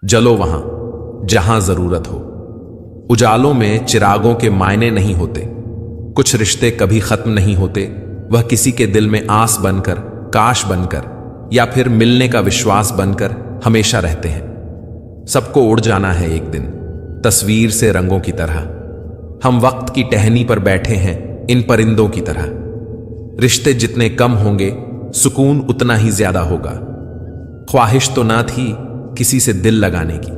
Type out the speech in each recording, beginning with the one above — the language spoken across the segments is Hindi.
जलो वहां जहां जरूरत हो। उजालों में चिरागों के मायने नहीं होते। कुछ रिश्ते कभी खत्म नहीं होते, वह किसी के दिल में आस बनकर, काश बनकर या फिर मिलने का विश्वास बनकर हमेशा रहते हैं। सबको उड़ जाना है एक दिन, तस्वीर से रंगों की तरह। हम वक्त की टहनी पर बैठे हैं इन परिंदों की तरह। रिश्ते जितने कम होंगे सुकून उतना ही ज्यादा होगा। ख्वाहिश तो ना थी किसी से दिल लगाने की,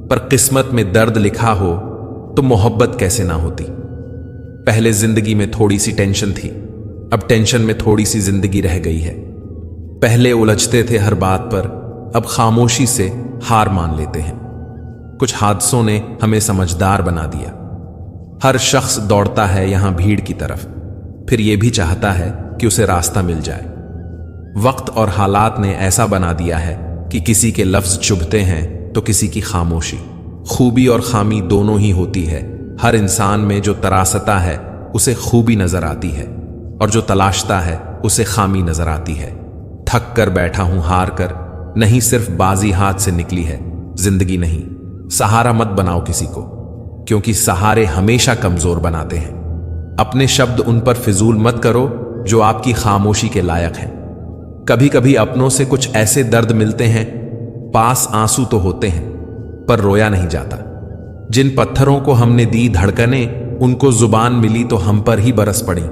पर किस्मत में दर्द लिखा हो तो मोहब्बत कैसे ना होती। पहले जिंदगी में थोड़ी सी टेंशन थी, अब टेंशन में थोड़ी सी जिंदगी रह गई है। पहले उलझते थे हर बात पर, अब खामोशी से हार मान लेते हैं। कुछ हादसों ने हमें समझदार बना दिया। हर शख्स दौड़ता है यहां भीड़ की तरफ, फिर यह भी चाहता है कि उसे रास्ता मिल जाए। वक्त और हालात ने ऐसा बना दिया है कि किसी के लफ्ज चुभते हैं तो किसी की खामोशी। खूबी और खामी दोनों ही होती है। हर इंसान में जो तरासता है उसे खूबी नजर आती है, और जो तलाशता है उसे खामी नजर आती है। थक कर बैठा हूं हार कर, नहीं सिर्फ बाजी हाथ से निकली है जिंदगी नहीं। सहारा मत बनाओ किसी को, क्योंकि सहारे हमेशा कमजोर बनाते हैं। अपने शब्द उन पर फिजूल मत करो जो आपकी खामोशी के लायक हैं। कभी कभी अपनों से कुछ ऐसे दर्द मिलते हैं, पास आंसू तो होते हैं पर रोया नहीं जाता। जिन पत्थरों को हमने दी धड़कनें, उनको जुबान मिली तो हम पर ही बरस पड़ी।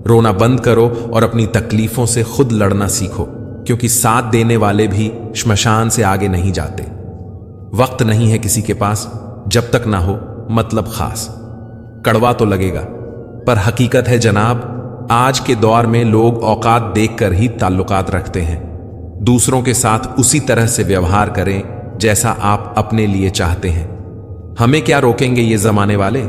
रोना बंद करो और अपनी तकलीफों से खुद लड़ना सीखो, क्योंकि साथ देने वाले भी श्मशान से आगे नहीं जाते। वक्त नहीं है किसी के पास जब तक ना हो मतलब खास। कड़वा तो लगेगा पर हकीकत है जनाब, आज के दौर में लोग औकात देखकर ही ताल्लुकात रखते हैं। दूसरों के साथ उसी तरह से व्यवहार करें जैसा आप अपने लिए चाहते हैं। हमें क्या रोकेंगे ये जमाने वाले।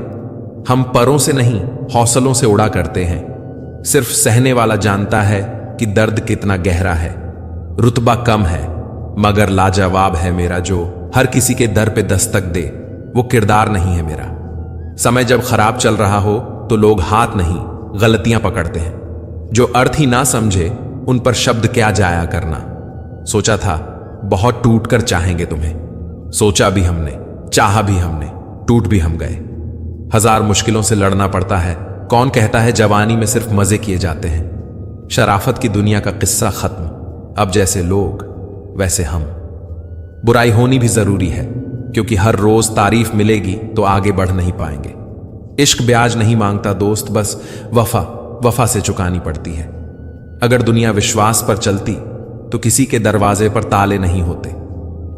हम परों से नहीं हौसलों से उड़ा करते हैं। सिर्फ सहने वाला जानता है कि दर्द कितना गहरा है। रुतबा कम है मगर लाजवाब है मेरा, जो हर किसी के दर पे दस्तक दे। वो किरदार नहीं है मेरा। समय जब खराब चल रहा हो तो लोग हाथ नहीं गलतियां पकड़ते हैं। जो अर्थ ही ना समझे उन पर शब्द क्या जाया करना। सोचा था बहुत टूट कर चाहेंगे तुम्हें, सोचा भी हमने, चाहा भी हमने, टूट भी हम गए। हजार मुश्किलों से लड़ना पड़ता है। कौन कहता है जवानी में सिर्फ मजे किए जाते हैं। शराफत की दुनिया का किस्सा खत्म, अब जैसे लोग वैसे हम। बुराई होनी भी जरूरी है, क्योंकि हर रोज तारीफ मिलेगी तो आगे बढ़ नहीं पाएंगे। इश्क ब्याज नहीं मांगता दोस्त, बस वफा से चुकानी पड़ती है। अगर दुनिया विश्वास पर चलती तो किसी के दरवाजे पर ताले नहीं होते।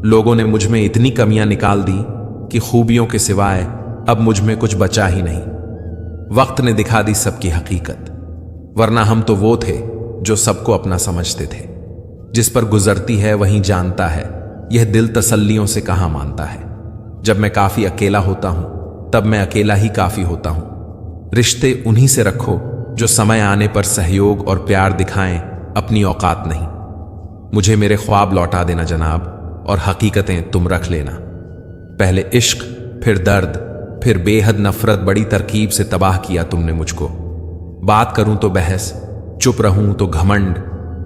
लोगों ने मुझ में इतनी कमियां निकाल दी कि खूबियों के सिवाय अब मुझ में कुछ बचा ही नहीं। वक्त ने दिखा दी सबकी हकीकत, वरना हम तो वो थे जो सबको अपना समझते थे। जिस पर गुजरती है वहीं जानता है, यह दिल तसल्लियों से कहां मानता है। जब मैं काफी अकेला होता हूं तब मैं अकेला ही काफी होता हूं। रिश्ते उन्हीं से रखो जो समय आने पर सहयोग और प्यार दिखाएं, अपनी औकात नहीं। मुझे मेरे ख्वाब लौटा देना जनाब, और हकीकतें तुम रख लेना। पहले इश्क, फिर दर्द, फिर बेहद नफरत, बड़ी तरकीब से तबाह किया तुमने मुझको। बात करूं तो बहस, चुप रहूं तो घमंड।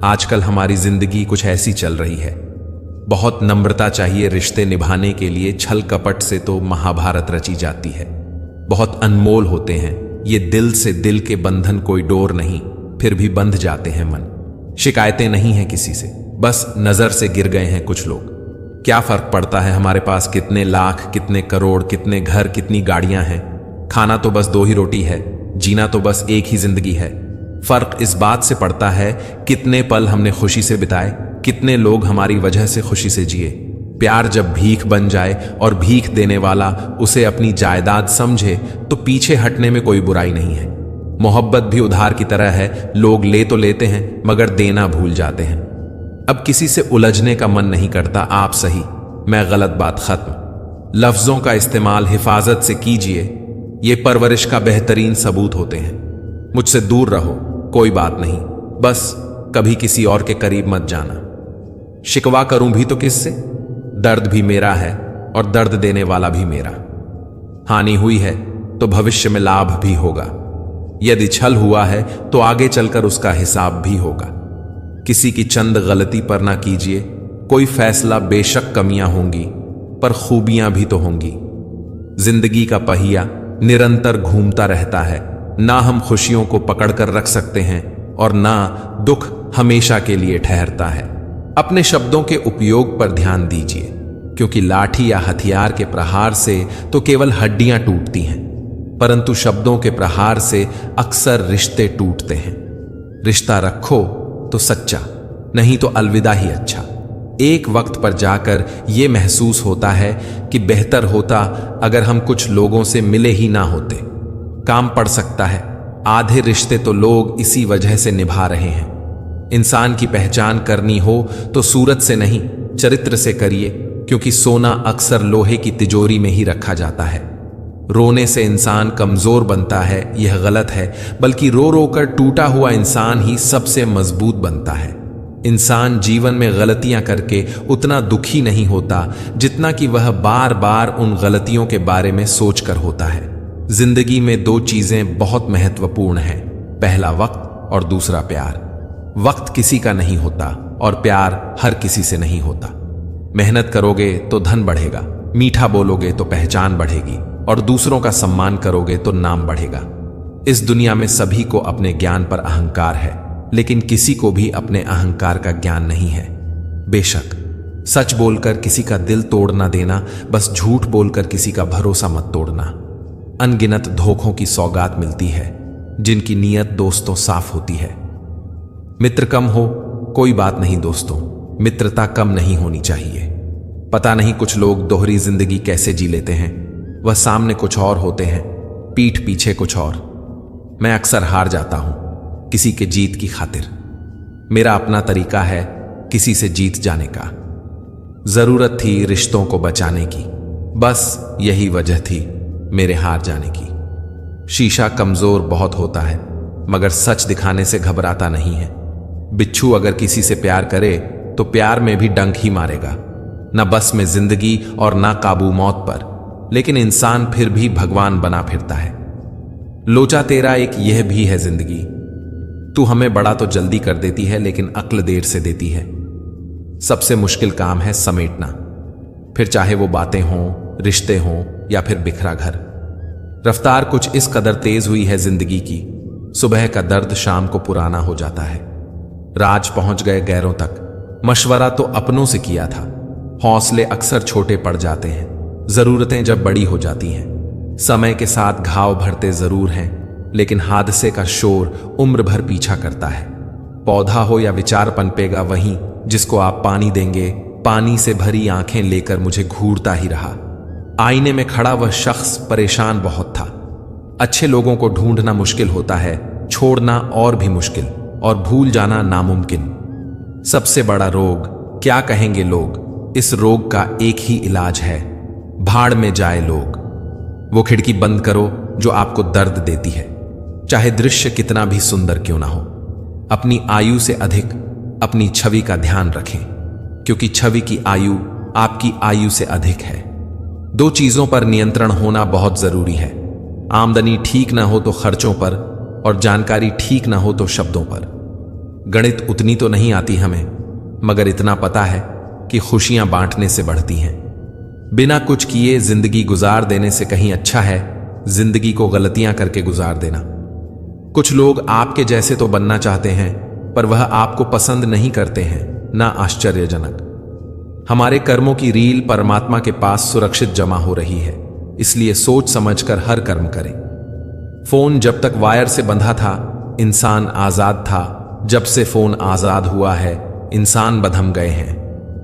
आजकल हमारी जिंदगी कुछ ऐसी चल रही है। बहुत नम्रता चाहिए रिश्ते निभाने के लिए, छल कपट से तो महाभारत रची जाती है। बहुत अनमोल होते हैं ये दिल से दिल के बंधन, कोई डोर नहीं फिर भी बंध जाते हैं मन। शिकायतें नहीं हैं किसी से, बस नजर से गिर गए हैं कुछ लोग। क्या फर्क पड़ता है हमारे पास कितने लाख, कितने करोड़, कितने घर, कितनी गाड़ियां हैं। खाना तो बस 2 ही रोटी है, जीना तो बस एक ही जिंदगी है। फर्क इस बात से पड़ता है कितने पल हमने खुशी से बिताए, कितने लोग हमारी वजह से खुशी से जिए। प्यार जब भीख बन जाए और भीख देने वाला उसे अपनी जायदाद समझे तो पीछे हटने में कोई बुराई नहीं है। मोहब्बत भी उधार की तरह है, लोग ले तो लेते हैं मगर देना भूल जाते हैं। अब किसी से उलझने का मन नहीं करता, आप सही मैं गलत, बात खत्म। लफ्जों का इस्तेमाल हिफाजत से कीजिए, ये परवरिश का बेहतरीन सबूत होते हैं। मुझसे दूर रहो, कोई बात नहीं, बस कभी किसी और के करीब मत जाना। शिकवा करूं भी तो किससे, दर्द भी मेरा है और दर्द देने वाला भी मेरा। हानि हुई है तो भविष्य में लाभ भी होगा, यदि छल हुआ है तो आगे चलकर उसका हिसाब भी होगा। किसी की चंद गलती पर ना कीजिए कोई फैसला, बेशक कमियां होंगी पर खूबियां भी तो होंगी। जिंदगी का पहिया निरंतर घूमता रहता है। ना हम खुशियों को पकड़कर रख सकते हैं और ना दुख हमेशा के लिए ठहरता है। अपने शब्दों के उपयोग पर ध्यान दीजिए, क्योंकि लाठी या हथियार के प्रहार से तो केवल हड्डियां टूटती हैं, परंतु शब्दों के प्रहार से अक्सर रिश्ते टूटते हैं। रिश्ता रखो तो सच्चा, नहीं तो अलविदा ही अच्छा। एक वक्त पर जाकर यह महसूस होता है कि बेहतर होता अगर हम कुछ लोगों से मिले ही ना होते। काम पड़ सकता है, आधे रिश्ते तो लोग इसी वजह से निभा रहे हैं। इंसान की पहचान करनी हो तो सूरत से नहीं, चरित्र से करिए, क्योंकि सोना अक्सर लोहे की तिजोरी में ही रखा जाता है। रोने से इंसान कमजोर बनता है, यह गलत है, बल्कि रो रो कर टूटा हुआ इंसान ही सबसे मजबूत बनता है। इंसान जीवन में गलतियां करके उतना दुखी नहीं होता जितना कि वह बार बार उन गलतियों के बारे में सोचकर होता है। जिंदगी में दो चीजें बहुत महत्वपूर्ण हैं, पहला वक्त और दूसरा प्यार। वक्त किसी का नहीं होता और प्यार हर किसी से नहीं होता। मेहनत करोगे तो धन बढ़ेगा, मीठा बोलोगे तो पहचान बढ़ेगी और दूसरों का सम्मान करोगे तो नाम बढ़ेगा। इस दुनिया में सभी को अपने ज्ञान पर अहंकार है, लेकिन किसी को भी अपने अहंकार का ज्ञान नहीं है। बेशक सच बोलकर किसी का दिल तोड़ ना देना, बस झूठ बोलकर किसी का भरोसा मत तोड़ना। अनगिनत धोखों की सौगात मिलती है, जिनकी नीयत दोस्तों साफ होती है। मित्र कम हो कोई बात नहीं दोस्तों, मित्रता कम नहीं होनी चाहिए। पता नहीं कुछ लोग दोहरी जिंदगी कैसे जी लेते हैं। वह सामने कुछ और होते हैं, पीठ पीछे कुछ और। मैं अक्सर हार जाता हूं किसी के जीत की खातिर। मेरा अपना तरीका है किसी से जीत जाने का। जरूरत थी रिश्तों को बचाने की, बस यही वजह थी मेरे हार जाने की। शीशा कमजोर बहुत होता है, मगर सच दिखाने से घबराता नहीं है। बिच्छू अगर किसी से प्यार करे तो प्यार में भी डंक ही मारेगा, न बस में जिंदगी और ना काबू मौत पर। लेकिन इंसान फिर भी भगवान बना फिरता है। लोचा तेरा एक यह भी है जिंदगी, तू हमें बड़ा तो जल्दी कर देती है, लेकिन अक्ल देर से देती है। सबसे मुश्किल काम है समेटना, फिर चाहे वो बातें हों, रिश्ते हों या फिर बिखरा घर। रफ्तार कुछ इस कदर तेज हुई है जिंदगी की, सुबह का दर्द शाम को पुराना हो जाता है। राज पहुंच गए गैरों तक, मशवरा तो अपनों से किया था। हौसले अक्सर छोटे पड़ जाते हैं, जरूरतें जब बड़ी हो जाती हैं। समय के साथ घाव भरते जरूर हैं, लेकिन हादसे का शोर उम्र भर पीछा करता है। पौधा हो या विचार पनपेगा वहीं, जिसको आप पानी देंगे। पानी से भरी आंखें लेकर मुझे घूरता ही रहा। आईने में खड़ा वह शख्स परेशान बहुत था। अच्छे लोगों को ढूंढना मुश्किल होता है, छोड़ना और भी मुश्किल, और भूल जाना नामुमकिन। सबसे बड़ा रोग क्या कहेंगे लोग, इस रोग का एक ही इलाज है, भाड़ में जाए लोग। वो खिड़की बंद करो जो आपको दर्द देती है, चाहे दृश्य कितना भी सुंदर क्यों ना हो। अपनी आयु से अधिक अपनी छवि का ध्यान रखें, क्योंकि छवि की आयु आपकी आयु से अधिक है। दो चीजों पर नियंत्रण होना बहुत जरूरी है, आमदनी ठीक ना हो तो खर्चों पर, और जानकारी ठीक ना हो तो शब्दों पर। गणित उतनी तो नहीं आती हमें, मगर इतना पता है कि खुशियां बांटने से बढ़ती हैं। बिना कुछ किए जिंदगी गुजार देने से कहीं अच्छा है जिंदगी को गलतियां करके गुजार देना। कुछ लोग आपके जैसे तो बनना चाहते हैं, पर वह आपको पसंद नहीं करते हैं, ना आश्चर्यजनक। हमारे कर्मों की रील परमात्मा के पास सुरक्षित जमा हो रही है, इसलिए सोच समझकर हर कर्म करें। फोन जब तक वायर से बंधा था इंसान आजाद था, जब से फोन आजाद हुआ है इंसान बंधम गए हैं।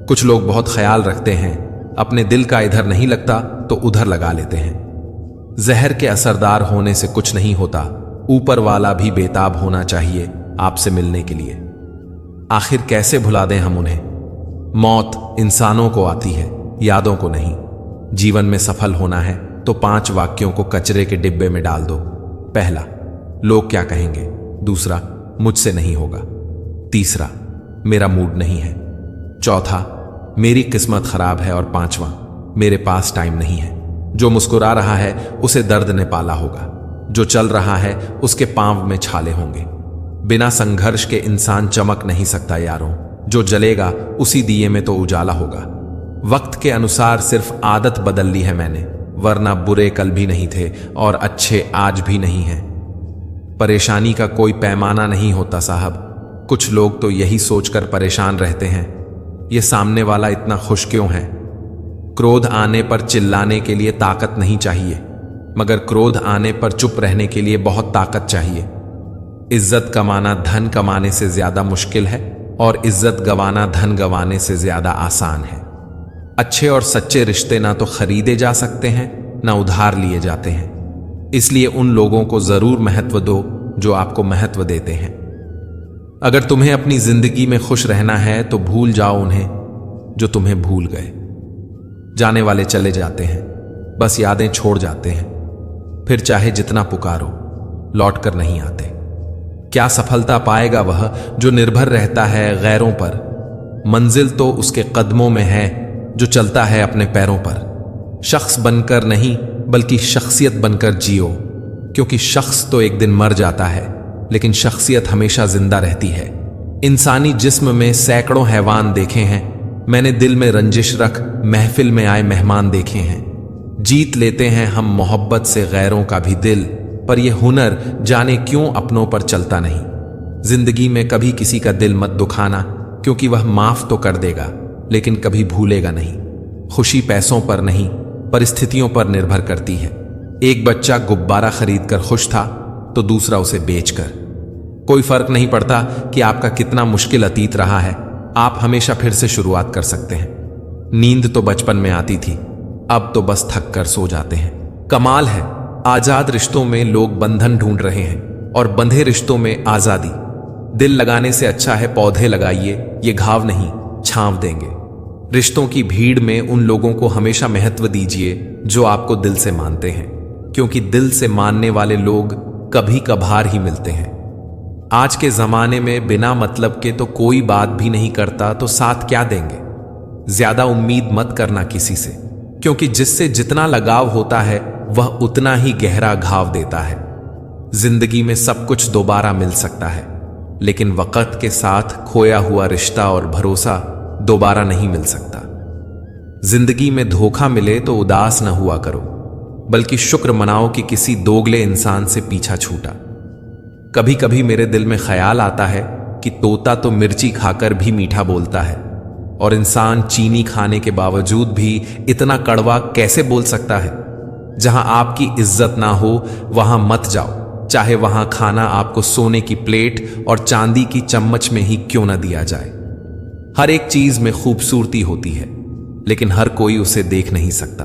कुछ लोग बहुत ख्याल रखते हैं, अपने दिल का इधर नहीं लगता तो उधर लगा लेते हैं। जहर के असरदार होने से कुछ नहीं होता, ऊपर वाला भी बेताब होना चाहिए आपसे मिलने के लिए। आखिर कैसे भुला दें हम उन्हें। मौत इंसानों को आती है, यादों को नहीं। जीवन में सफल होना है तो 5 वाक्यों को कचरे के डिब्बे में डाल दो। पहला, लोग क्या कहेंगे। दूसरा, मुझसे नहीं होगा। तीसरा, मेरा मूड नहीं है। चौथा, मेरी किस्मत खराब है। और 5वां, मेरे पास टाइम नहीं है। जो मुस्कुरा रहा है उसे दर्द ने पाला होगा, जो चल रहा है उसके पांव में छाले होंगे। बिना संघर्ष के इंसान चमक नहीं सकता यारों, जो जलेगा उसी दिए में तो उजाला होगा। वक्त के अनुसार सिर्फ आदत बदल ली है मैंने, वरना बुरे कल भी नहीं थे और अच्छे आज भी नहीं हैं। परेशानी का कोई पैमाना नहीं होता साहब। कुछ लोग तो यही सोचकर परेशान रहते हैं, ये सामने वाला इतना खुश क्यों है। क्रोध आने पर चिल्लाने के लिए ताकत नहीं चाहिए, मगर क्रोध आने पर चुप रहने के लिए बहुत ताकत चाहिए। इज्जत कमाना धन कमाने से ज्यादा मुश्किल है और इज्जत गंवाना धन गंवाने से ज्यादा आसान है। अच्छे और सच्चे रिश्ते ना तो खरीदे जा सकते हैं ना उधार लिए जाते हैं। इसलिए उन लोगों को जरूर महत्व दो जो आपको महत्व देते हैं। अगर तुम्हें अपनी जिंदगी में खुश रहना है तो भूल जाओ उन्हें जो तुम्हें भूल गए। जाने वाले चले जाते हैं, बस यादें छोड़ जाते हैं, फिर चाहे जितना पुकारो लौट कर नहीं आते। क्या सफलता पाएगा वह जो निर्भर रहता है गैरों पर। मंजिल तो उसके कदमों में है जो चलता है अपने पैरों पर। शख्स बनकर नहीं बल्कि शख्सियत बनकर जियो, क्योंकि शख्स तो एक दिन मर जाता है लेकिन शख्सियत हमेशा जिंदा रहती है। इंसानी जिस्म में सैकड़ों हैवान देखे हैं, मैंने दिल में रंजिश रख महफिल में आए मेहमान देखे हैं। जीत लेते हैं हम मोहब्बत से गैरों का भी दिल, पर यह हुनर जाने क्यों अपनों पर चलता नहीं। जिंदगी में कभी किसी का दिल मत दुखाना, क्योंकि वह माफ तो कर देगा लेकिन कभी भूलेगा नहीं। खुशी पैसों पर नहीं परिस्थितियों पर निर्भर करती है। एक बच्चा गुब्बारा खरीद कर खुश था तो दूसरा उसे बेचकर। कोई फर्क नहीं पड़ता कि आपका कितना मुश्किल अतीत रहा है, आप हमेशा फिर से शुरुआत कर सकते हैं। नींद तो बचपन में आती थी, अब तो बस थक कर सो जाते हैं। कमाल है, आजाद रिश्तों में लोग बंधन ढूंढ रहे हैं और बंधे रिश्तों में आजादी। दिल लगाने से अच्छा है पौधे लगाइए, ये घाव नहीं छांव देंगे। रिश्तों की भीड़ में उन लोगों को हमेशा महत्व दीजिए जो आपको दिल से मानते हैं, क्योंकि दिल से मानने वाले लोग कभी कभार ही मिलते हैं। आज के जमाने में बिना मतलब के तो कोई बात भी नहीं करता, तो साथ क्या देंगे। ज्यादा उम्मीद मत करना किसी से, क्योंकि जिससे जितना लगाव होता है वह उतना ही गहरा घाव देता है। जिंदगी में सब कुछ दोबारा मिल सकता है, लेकिन वक्त के साथ खोया हुआ रिश्ता और भरोसा दोबारा नहीं मिल सकता। जिंदगी में धोखा मिले तो उदास न हुआ करो, बल्कि शुक्र मनाओ कि किसी दोगले इंसान से पीछा छूटा। कभी कभी मेरे दिल में ख्याल आता है कि तोता तो मिर्ची खाकर भी मीठा बोलता है, और इंसान चीनी खाने के बावजूद भी इतना कड़वा कैसे बोल सकता है। जहां आपकी इज्जत ना हो वहां मत जाओ, चाहे वहां खाना आपको सोने की प्लेट और चांदी की चम्मच में ही क्यों ना दिया जाए। हर एक चीज में खूबसूरती होती है, लेकिन हर कोई उसे देख नहीं सकता।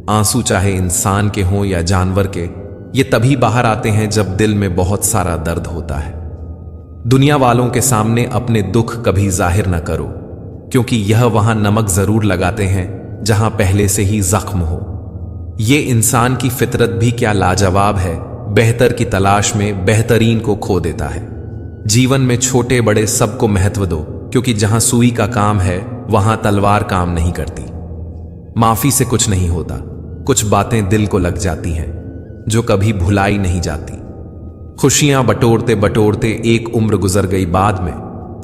आंसू चाहे इंसान के हों या जानवर के, ये तभी बाहर आते हैं जब दिल में बहुत सारा दर्द होता है। दुनिया वालों के सामने अपने दुख कभी जाहिर न करो, क्योंकि यह वहां नमक जरूर लगाते हैं जहां पहले से ही जख्म हो। ये इंसान की फितरत भी क्या लाजवाब है, बेहतर की तलाश में बेहतरीन को खो देता है। जीवन में छोटे बड़े सबको महत्व दो, क्योंकि जहां सुई का काम है वहां तलवार काम नहीं करती। माफी से कुछ नहीं होता, कुछ बातें दिल को लग जाती हैं जो कभी भुलाई नहीं जाती। खुशियां बटोरते बटोरते एक उम्र गुजर गई, बाद में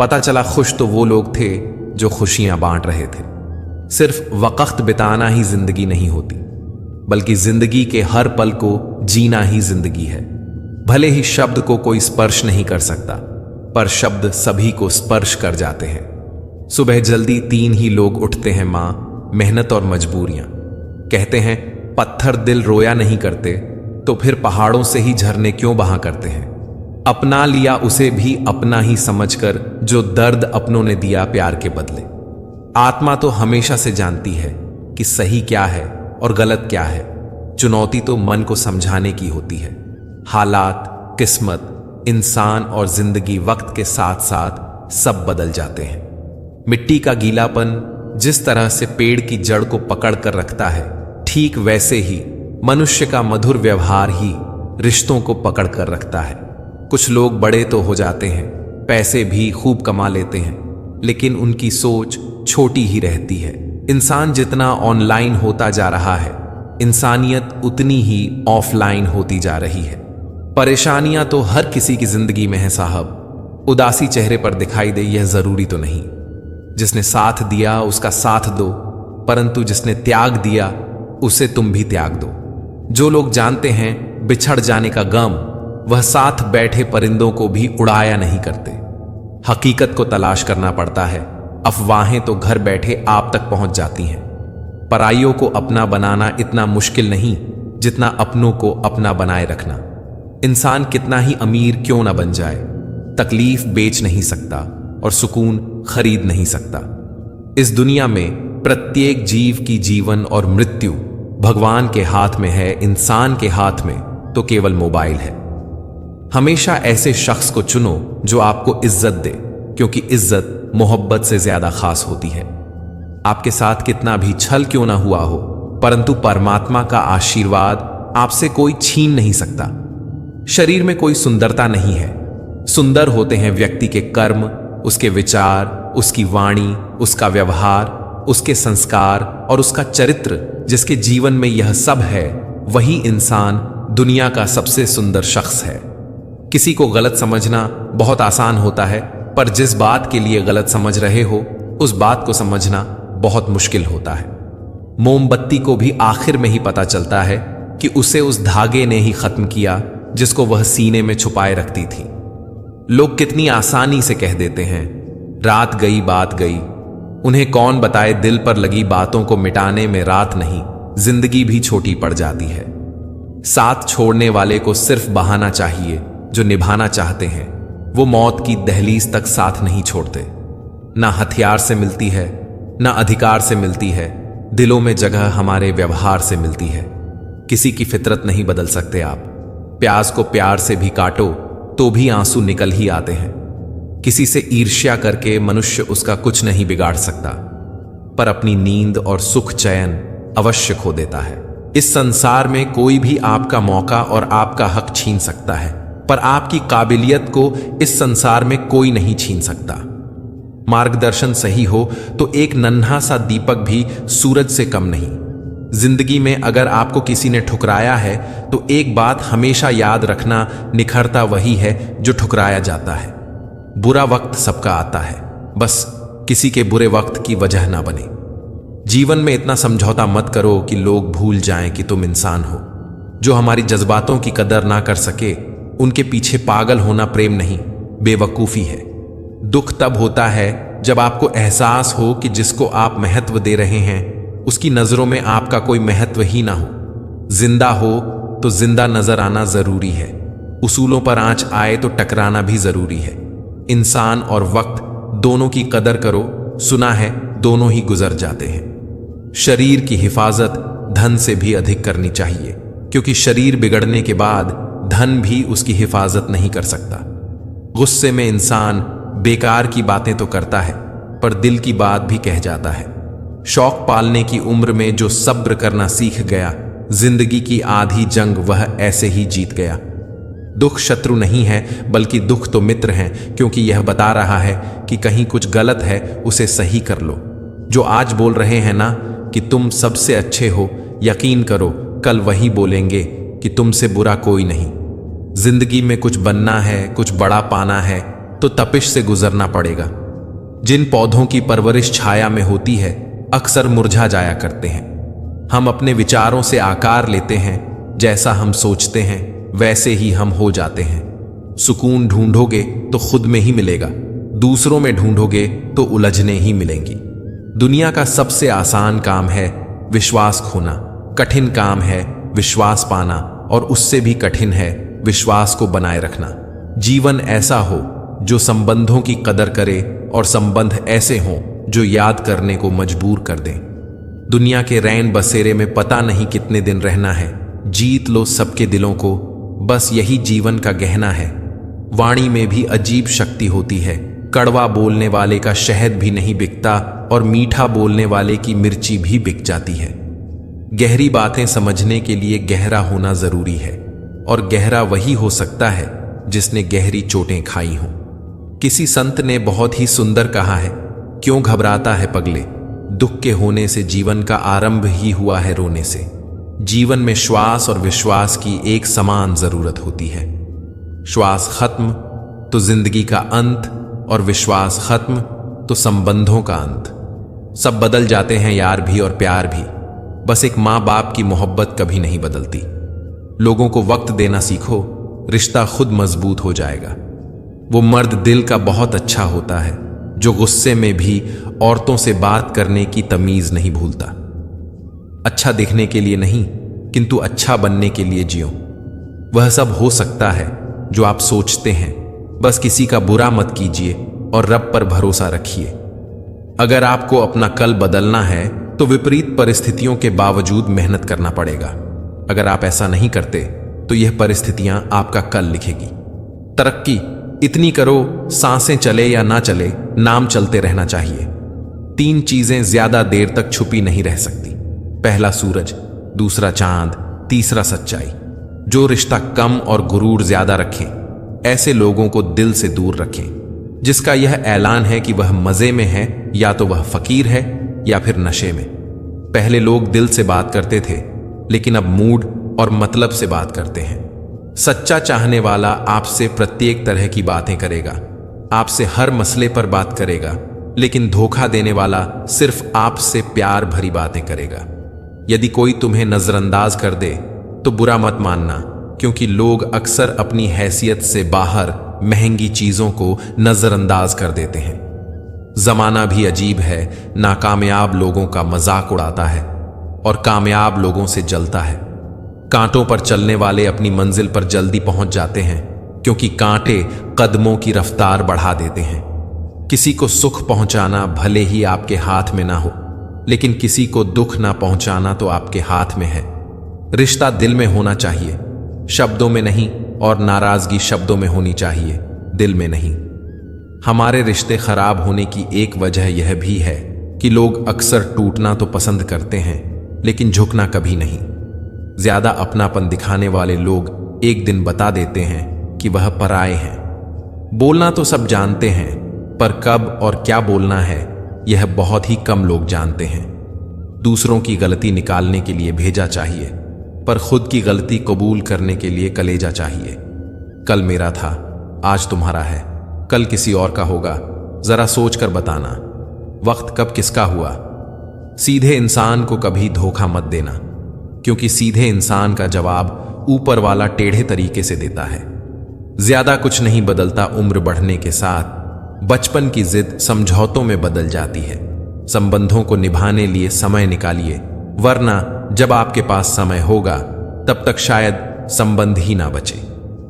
पता चला खुश तो वो लोग थे जो खुशियां बांट रहे थे। सिर्फ वक्त बिताना ही जिंदगी नहीं होती, बल्कि जिंदगी के हर पल को जीना ही जिंदगी है। भले ही शब्द को कोई स्पर्श नहीं कर सकता, पर शब्द सभी को स्पर्श कर जाते हैं। सुबह जल्दी 3 ही लोग उठते हैं, मां, मेहनत और मजबूरियां। कहते हैं पत्थर दिल रोया नहीं करते, तो फिर पहाड़ों से ही झरने क्यों बहा करते हैं। अपना लिया उसे भी अपना ही समझकर, जो दर्द अपनों ने दिया प्यार के बदले। आत्मा तो हमेशा से जानती है कि सही क्या है और गलत क्या है। चुनौती तो मन को समझाने की होती है। हालात, किस्मत, इंसान और जिंदगी वक्त के साथ साथ सब बदल जाते हैं। मिट्टी का गीलापन जिस तरह से पेड़ की जड़ को पकड़ कर रखता है, ठीक वैसे ही मनुष्य का मधुर व्यवहार ही रिश्तों को पकड़ कर रखता है। कुछ लोग बड़े तो हो जाते हैं, पैसे भी खूब कमा लेते हैं, लेकिन उनकी सोच छोटी ही रहती है। इंसान जितना ऑनलाइन होता जा रहा है, इंसानियत उतनी ही ऑफलाइन होती जा रही है। परेशानियां तो हर किसी की जिंदगी में है साहब। उदासी चेहरे पर दिखाई दे यह जरूरी तो नहीं। जिसने साथ दिया उसका साथ दो, परंतु जिसने त्याग दिया उसे तुम भी त्याग दो। जो लोग जानते हैं बिछड़ जाने का गम, वह साथ बैठे परिंदों को भी उड़ाया नहीं करते। हकीकत को तलाश करना पड़ता है, अफवाहें तो घर बैठे आप तक पहुंच जाती हैं। पराइयों को अपना बनाना इतना मुश्किल नहीं जितना अपनों को अपना बनाए रखना। इंसान कितना ही अमीर क्यों ना बन जाए, तकलीफ बेच नहीं सकता और सुकून खरीद नहीं सकता। इस दुनिया में प्रत्येक जीव की जीवन और मृत्यु भगवान के हाथ में है, इंसान के हाथ में तो केवल मोबाइल है। हमेशा ऐसे शख्स को चुनो जो आपको इज्जत दे, क्योंकि इज्जत मोहब्बत से ज्यादा खास होती है। आपके साथ कितना भी छल क्यों ना हुआ हो, परंतु परमात्मा का आशीर्वाद आपसे कोई छीन नहीं सकता। शरीर में कोई सुंदरता नहीं है, सुंदर होते हैं व्यक्ति के कर्म, उसके विचार, उसकी वाणी, उसका व्यवहार, उसके संस्कार और उसका चरित्र। जिसके जीवन में यह सब है वही इंसान दुनिया का सबसे सुंदर शख्स है। किसी को गलत समझना बहुत आसान होता है, पर जिस बात के लिए गलत समझ रहे हो उस बात को समझना बहुत मुश्किल होता है। मोमबत्ती को भी आखिर में ही पता चलता है कि उसे उस धागे ने ही खत्म किया जिसको वह सीने में छुपाए रखती थी। लोग कितनी आसानी से कह देते हैं, रात गई बात गई। उन्हें कौन बताए दिल पर लगी बातों को मिटाने में रात नहीं, जिंदगी भी छोटी पड़ जाती है। साथ छोड़ने वाले को सिर्फ बहाना चाहिए, जो निभाना चाहते हैं वो मौत की दहलीज तक साथ नहीं छोड़ते। ना हथियार से मिलती है, ना अधिकार से मिलती है, दिलों में जगह हमारे व्यवहार से मिलती है। किसी की फितरत नहीं बदल सकते आप। प्याज को प्यार से भी काटो तो भी आंसू निकल ही आते हैं। किसी से ईर्ष्या करके मनुष्य उसका कुछ नहीं बिगाड़ सकता, पर अपनी नींद और सुख चैन अवश्य खो देता है। इस संसार में कोई भी आपका मौका और आपका हक छीन सकता है, पर आपकी काबिलियत को इस संसार में कोई नहीं छीन सकता। मार्गदर्शन सही हो तो एक नन्हा सा दीपक भी सूरज से कम नहीं। जिंदगी में अगर आपको किसी ने ठुकराया है तो एक बात हमेशा याद रखना, निखरता वही है जो ठुकराया जाता है। बुरा वक्त सबका आता है, बस किसी के बुरे वक्त की वजह ना बने। जीवन में इतना समझौता मत करो कि लोग भूल जाएं कि तुम इंसान हो। जो हमारी जज्बातों की कदर ना कर सके उनके पीछे पागल होना प्रेम नहीं, बेवकूफी है। दुख तब होता है जब आपको एहसास हो कि जिसको आप महत्व दे रहे हैं उसकी नजरों में आपका कोई महत्व ही ना हो। जिंदा हो तो जिंदा नजर आना जरूरी है। उसूलों पर आंच आए तो टकराना भी जरूरी है। इंसान और वक्त दोनों की कदर करो, सुना है दोनों ही गुजर जाते हैं। शरीर की हिफाजत धन से भी अधिक करनी चाहिए, क्योंकि शरीर बिगड़ने के बाद धन भी उसकी हिफाजत नहीं कर सकता। गुस्से में इंसान बेकार की बातें तो करता है, पर दिल की बात भी कह जाता है। शौक पालने की उम्र में जो सब्र करना सीख गया, जिंदगी की आधी जंग वह ऐसे ही जीत गया। दुख शत्रु नहीं है, बल्कि दुख तो मित्र है, क्योंकि यह बता रहा है कि कहीं कुछ गलत है उसे सही कर लो। जो आज बोल रहे हैं ना कि तुम सबसे अच्छे हो, यकीन करो कल वही बोलेंगे कि तुमसे बुरा कोई नहीं। जिंदगी में कुछ बनना है, कुछ बड़ा पाना है तो तपिश से गुजरना पड़ेगा। जिन पौधों की परवरिश छाया में होती है अक्सर मुरझा जाया करते हैं। हम अपने विचारों से आकार लेते हैं, जैसा हम सोचते हैं वैसे ही हम हो जाते हैं। सुकून ढूंढोगे तो खुद में ही मिलेगा, दूसरों में ढूंढोगे तो उलझने ही मिलेंगी। दुनिया का सबसे आसान काम है विश्वास खोना, कठिन काम है विश्वास पाना, और उससे भी कठिन है विश्वास को बनाए रखना। जीवन ऐसा हो जो संबंधों की कदर करे और संबंध ऐसे हों जो याद करने को मजबूर कर दें। दुनिया के रैन बसेरे में पता नहीं कितने दिन रहना है, जीत लो सबके दिलों को, बस यही जीवन का गहना है। वाणी में भी अजीब शक्ति होती है, कड़वा बोलने वाले का शहद भी नहीं बिकता और मीठा बोलने वाले की मिर्ची भी बिक जाती है। गहरी बातें समझने के लिए गहरा होना जरूरी है, और गहरा वही हो सकता है जिसने गहरी चोटें खाई हों। किसी संत ने बहुत ही सुंदर कहा है, क्यों घबराता है पगले, दुख के होने से जीवन का आरंभ ही हुआ है रोने से। जीवन में श्वास और विश्वास की एक समान जरूरत होती है। श्वास खत्म तो जिंदगी का अंत, और विश्वास खत्म तो संबंधों का अंत। सब बदल जाते हैं, यार भी और प्यार भी। बस एक माँ बाप की मोहब्बत कभी नहीं बदलती। लोगों को वक्त देना सीखो, रिश्ता खुद मजबूत हो जाएगा। वो मर्द दिल का बहुत अच्छा होता है जो गुस्से में भी औरतों से बात करने की तमीज नहीं भूलता। अच्छा दिखने के लिए नहीं, किंतु अच्छा बनने के लिए जियो। वह सब हो सकता है जो आप सोचते हैं, बस किसी का बुरा मत कीजिए और रब पर भरोसा रखिए। अगर आपको अपना कल बदलना है तो विपरीत परिस्थितियों के बावजूद मेहनत करना पड़ेगा। अगर आप ऐसा नहीं करते तो यह परिस्थितियां आपका कल लिखेगी। तरक्की इतनी करो, सांसें चले या ना चले, नाम चलते रहना चाहिए। 3 चीजें ज्यादा देर तक छुपी नहीं रह सकती। पहला सूरज, दूसरा चांद, तीसरा सच्चाई। जो रिश्ता कम और गुरूर ज्यादा रखें, ऐसे लोगों को दिल से दूर रखें। जिसका यह ऐलान है कि वह मजे में है या तो वह फकीर है या फिर नशे में। पहले लोग दिल से बात करते थे, लेकिन अब मूड और मतलब से बात करते हैं। सच्चा चाहने वाला आपसे प्रत्येक तरह की बातें करेगा, आपसे हर मसले पर बात करेगा, लेकिन धोखा देने वाला सिर्फ आपसे प्यार भरी बातें करेगा। यदि कोई तुम्हें नजरअंदाज कर दे तो बुरा मत मानना, क्योंकि लोग अक्सर अपनी हैसियत से बाहर महंगी चीजों को नजरअंदाज कर देते हैं। जमाना भी अजीब है, नाकामयाब लोगों का मजाक उड़ाता है और कामयाब लोगों से जलता है। कांटों पर चलने वाले अपनी मंजिल पर जल्दी पहुंच जाते हैं, क्योंकि कांटे कदमों की रफ्तार बढ़ा देते हैं। किसी को सुख पहुंचाना भले ही आपके हाथ में ना हो, लेकिन किसी को दुख ना पहुंचाना तो आपके हाथ में है। रिश्ता दिल में होना चाहिए, शब्दों में नहीं, और नाराजगी शब्दों में होनी चाहिए, दिल में नहीं। हमारे रिश्ते खराब होने की एक वजह यह भी है कि लोग अक्सर टूटना तो पसंद करते हैं, लेकिन झुकना कभी नहीं। ज्यादा अपनापन दिखाने वाले लोग एक दिन बता देते हैं कि वह पराये हैं। बोलना तो सब जानते हैं, पर कब और क्या बोलना है यह बहुत ही कम लोग जानते हैं। दूसरों की गलती निकालने के लिए भेजा चाहिए, पर खुद की गलती कबूल करने के लिए कलेजा चाहिए। कल मेरा था, आज तुम्हारा है, कल किसी और का होगा। जरा सोच कर बताना, वक्त कब किसका हुआ। सीधे इंसान को कभी धोखा मत देना, क्योंकि सीधे इंसान का जवाब ऊपर वाला टेढ़े तरीके से देता है। ज्यादा कुछ नहीं बदलता उम्र बढ़ने के साथ, बचपन की जिद समझौतों में बदल जाती है। संबंधों को निभाने लिए समय निकालिए, वरना जब आपके पास समय होगा तब तक शायद संबंध ही ना बचे।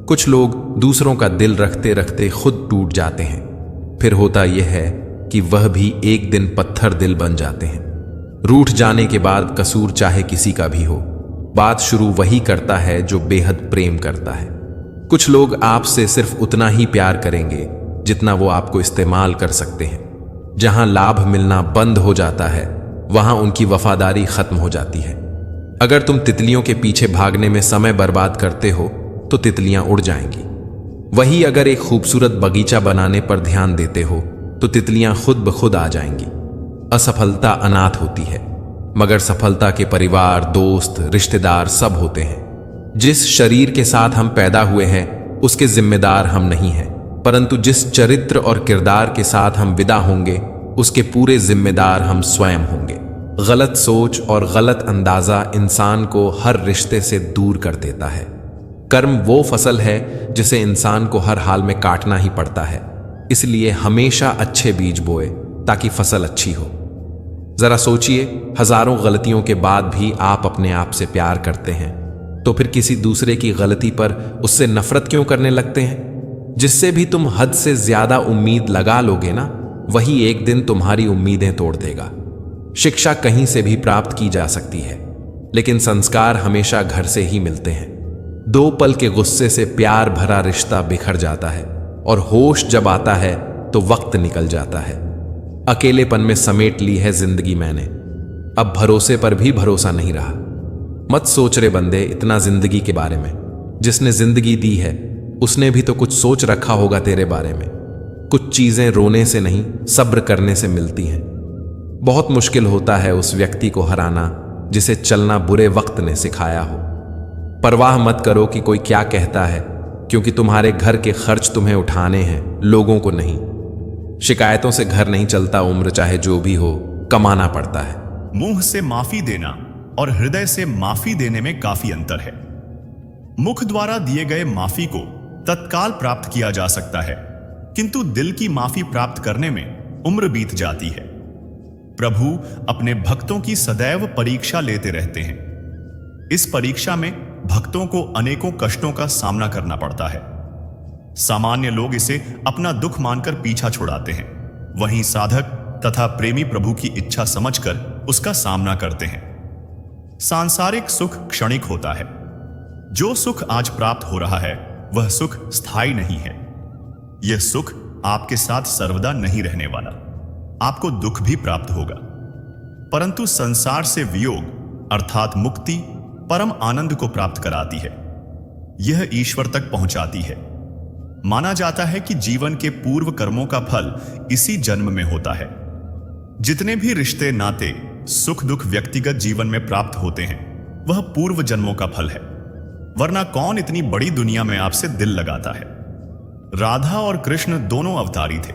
कुछ लोग दूसरों का दिल रखते रखते खुद टूट जाते हैं। फिर होता यह है कि वह भी एक दिन पत्थर दिल बन जाते हैं। रूठ जाने के बाद कसूर चाहे किसी का भी हो, बात शुरू वही करता है जो बेहद प्रेम करता है। कुछ लोग आपसे सिर्फ उतना ही प्यार करेंगे जितना वो आपको इस्तेमाल कर सकते हैं। जहां लाभ मिलना बंद हो जाता है, वहां उनकी वफादारी खत्म हो जाती है। अगर तुम तितलियों के पीछे भागने में समय बर्बाद करते हो तो तितलियां उड़ जाएंगी। वही अगर एक खूबसूरत बगीचा बनाने पर ध्यान देते हो तो तितलियां खुद ब खुद आ जाएंगी। असफलता अनाथ होती है, मगर सफलता के परिवार, दोस्त, रिश्तेदार सब होते हैं। जिस शरीर के साथ हम पैदा हुए हैं उसके जिम्मेदार हम नहीं हैं, परंतु जिस चरित्र और किरदार के साथ हम विदा होंगे उसके पूरे जिम्मेदार हम स्वयं होंगे। गलत सोच और गलत अंदाजा इंसान को हर रिश्ते से दूर कर देता है। कर्म वो फसल है जिसे इंसान को हर हाल में काटना ही पड़ता है, इसलिए हमेशा अच्छे बीज बोए ताकि फसल अच्छी हो। जरा सोचिए, हजारों गलतियों के बाद भी आप अपने आप से प्यार करते हैं, तो फिर किसी दूसरे की गलती पर उससे नफरत क्यों करने लगते हैं? जिससे भी तुम हद से ज्यादा उम्मीद लगा लोगे ना, वही एक दिन तुम्हारी उम्मीदें तोड़ देगा। शिक्षा कहीं से भी प्राप्त की जा सकती है, लेकिन संस्कार हमेशा घर से ही मिलते हैं। 2 पल के गुस्से से प्यार भरा रिश्ता बिखर जाता है, और होश जब आता है तो वक्त निकल जाता है। अकेलेपन में समेट ली है जिंदगी मैंने, अब भरोसे पर भी भरोसा नहीं रहा। मत सोच रे बंदे इतना जिंदगी के बारे में। जिसने जिंदगी दी है उसने भी तो कुछ सोच रखा होगा तेरे बारे में। कुछ चीजें रोने से नहीं, सब्र करने से मिलती हैं। बहुत मुश्किल होता है उस व्यक्ति को हराना जिसे चलना बुरे वक्त ने सिखाया हो। परवाह मत करो कि कोई क्या कहता है, क्योंकि तुम्हारे घर के खर्च तुम्हें उठाने हैं, लोगों को नहीं। शिकायतों से घर नहीं चलता, उम्र चाहे जो भी हो, कमाना पड़ता है। मुंह से माफी देना और हृदय से माफी देने में काफी अंतर है। मुख द्वारा दिए गए माफी को तत्काल प्राप्त किया जा सकता है, किंतु दिल की माफी प्राप्त करने में उम्र बीत जाती है। प्रभु अपने भक्तों की सदैव परीक्षा लेते रहते हैं। इस परीक्षा में भक्तों को अनेकों कष्टों का सामना करना पड़ता है। सामान्य लोग इसे अपना दुख मानकर पीछा छुड़ाते हैं, वहीं साधक तथा प्रेमी प्रभु की इच्छा समझकर उसका सामना करते हैं। सांसारिक सुख क्षणिक होता है। जो सुख आज प्राप्त हो रहा है वह सुख स्थायी नहीं है। यह सुख आपके साथ सर्वदा नहीं रहने वाला। आपको दुख भी प्राप्त होगा, परंतु संसार से वियोग अर्थात मुक्ति परम आनंद को प्राप्त कराती है। यह ईश्वर तक पहुंचाती है। माना जाता है कि जीवन के पूर्व कर्मों का फल इसी जन्म में होता है। जितने भी रिश्ते नाते सुख दुख व्यक्तिगत जीवन में प्राप्त होते हैं वह पूर्व जन्मों का फल है, वरना कौन इतनी बड़ी दुनिया में आपसे दिल लगाता है। राधा और कृष्ण दोनों अवतारी थे।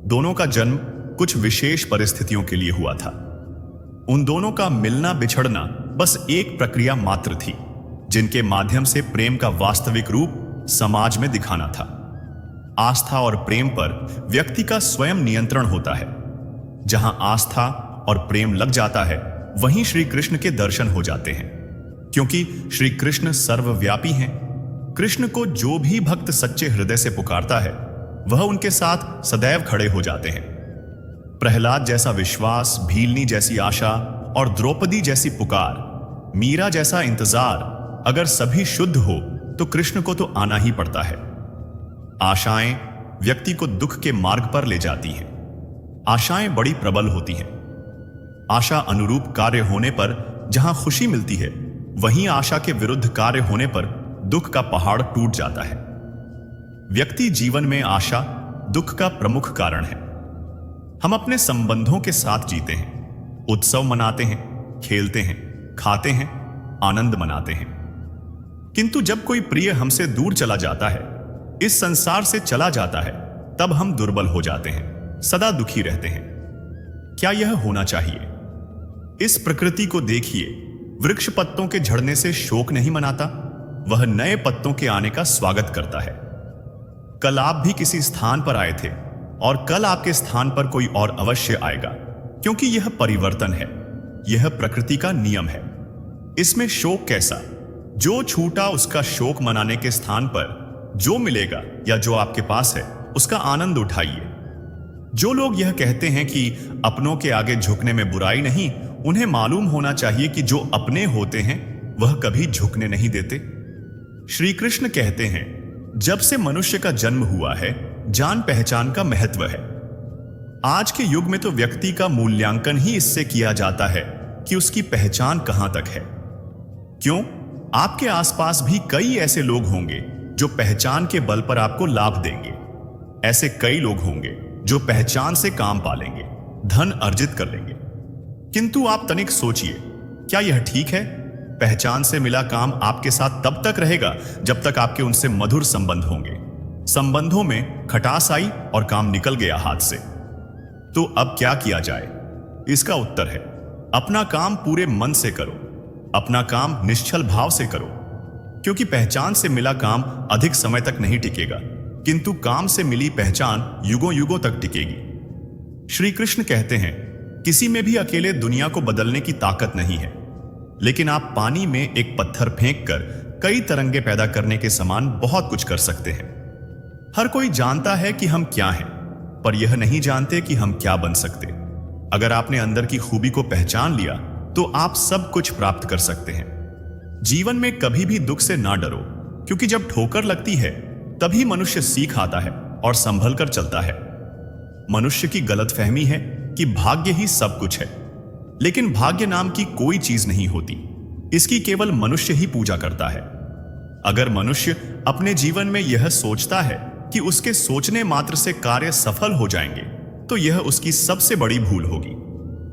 दोनों का जन्म कुछ विशेष परिस्थितियों के लिए हुआ था। उन दोनों का मिलना बिछड़ना बस एक प्रक्रिया मात्र थी, जिनके माध्यम से प्रेम का वास्तविक रूप समाज में दिखाना था। आस्था और प्रेम पर व्यक्ति का स्वयं नियंत्रण होता है। जहां आस्था और प्रेम लग जाता है वहीं श्री कृष्ण के दर्शन हो जाते हैं, क्योंकि श्री कृष्ण सर्वव्यापी हैं। कृष्ण को जो भी भक्त सच्चे हृदय से पुकारता है वह उनके साथ सदैव खड़े हो जाते हैं। प्रहलाद जैसा विश्वास, भीलनी जैसी आशा और द्रौपदी जैसी पुकार, मीरा जैसा इंतजार, अगर सभी शुद्ध हो तो कृष्ण को तो आना ही पड़ता है। आशाएं व्यक्ति को दुख के मार्ग पर ले जाती हैं। आशाएं बड़ी प्रबल होती हैं। आशा अनुरूप कार्य होने पर जहां खुशी मिलती है, वहीं आशा के विरुद्ध कार्य होने पर दुख का पहाड़ टूट जाता है। व्यक्ति जीवन में आशा दुख का प्रमुख कारण है। हम अपने संबंधों के साथ जीते हैं, उत्सव मनाते हैं, खेलते हैं, खाते हैं, आनंद मनाते हैं, किंतु जब कोई प्रिय हमसे दूर चला जाता है, इस संसार से चला जाता है, तब हम दुर्बल हो जाते हैं, सदा दुखी रहते हैं। क्या यह होना चाहिए? इस प्रकृति को देखिए। वृक्ष पत्तों के झड़ने से शोक नहीं मनाता, वह नए पत्तों के आने का स्वागत करता है। कल आप भी किसी स्थान पर आए थे और कल आपके स्थान पर कोई और अवश्य आएगा, क्योंकि यह परिवर्तन है। यह प्रकृति का नियम है। इसमें शोक कैसा? जो छूटा उसका शोक मनाने के स्थान पर जो मिलेगा या जो आपके पास है उसका आनंद उठाइए। जो लोग यह कहते हैं कि अपनों के आगे झुकने में बुराई नहीं, उन्हें मालूम होना चाहिए कि जो अपने होते हैं वह कभी झुकने नहीं देते। श्री कृष्ण कहते हैं, जब से मनुष्य का जन्म हुआ है जान पहचान का महत्व है। आज के युग में तो व्यक्ति का मूल्यांकन ही इससे किया जाता है कि उसकी पहचान कहां तक है। क्यों? आपके आसपास भी कई ऐसे लोग होंगे जो पहचान के बल पर आपको लाभ देंगे। ऐसे कई लोग होंगे जो पहचान से काम पालेंगे, धन अर्जित कर लेंगे। किंतु आप तनिक सोचिए, क्या यह ठीक है? पहचान से मिला काम आपके साथ तब तक रहेगा जब तक आपके उनसे मधुर संबंध होंगे। संबंधों में खटास आई और काम निकल गया हाथ से, तो अब क्या किया जाए? इसका उत्तर है, अपना काम पूरे मन से करो, अपना काम निश्चल भाव से करो, क्योंकि पहचान से मिला काम अधिक समय तक नहीं टिकेगा, किंतु काम से मिली पहचान युगों युगों तक टिकेगी। श्री कृष्ण कहते हैं, किसी में भी अकेले दुनिया को बदलने की ताकत नहीं है, लेकिन आप पानी में एक पत्थर फेंककर कई तरंगे पैदा करने के समान बहुत कुछ कर सकते हैं। हर कोई जानता है कि हम क्या हैं, पर यह नहीं जानते कि हम क्या बन सकते। अगर आपने अंदर की खूबी को पहचान लिया तो आप सब कुछ प्राप्त कर सकते हैं। जीवन में कभी भी दुख से ना डरो, क्योंकि जब ठोकर लगती है तभी मनुष्य सीख आता है और संभल कर चलता है। मनुष्य की गलतफहमी है कि भाग्य ही सब कुछ है, लेकिन भाग्य नाम की कोई चीज नहीं होती। इसकी केवल मनुष्य ही पूजा करता है। अगर मनुष्य अपने जीवन में यह सोचता है कि उसके सोचने मात्र से कार्य सफल हो जाएंगे, तो यह उसकी सबसे बड़ी भूल होगी,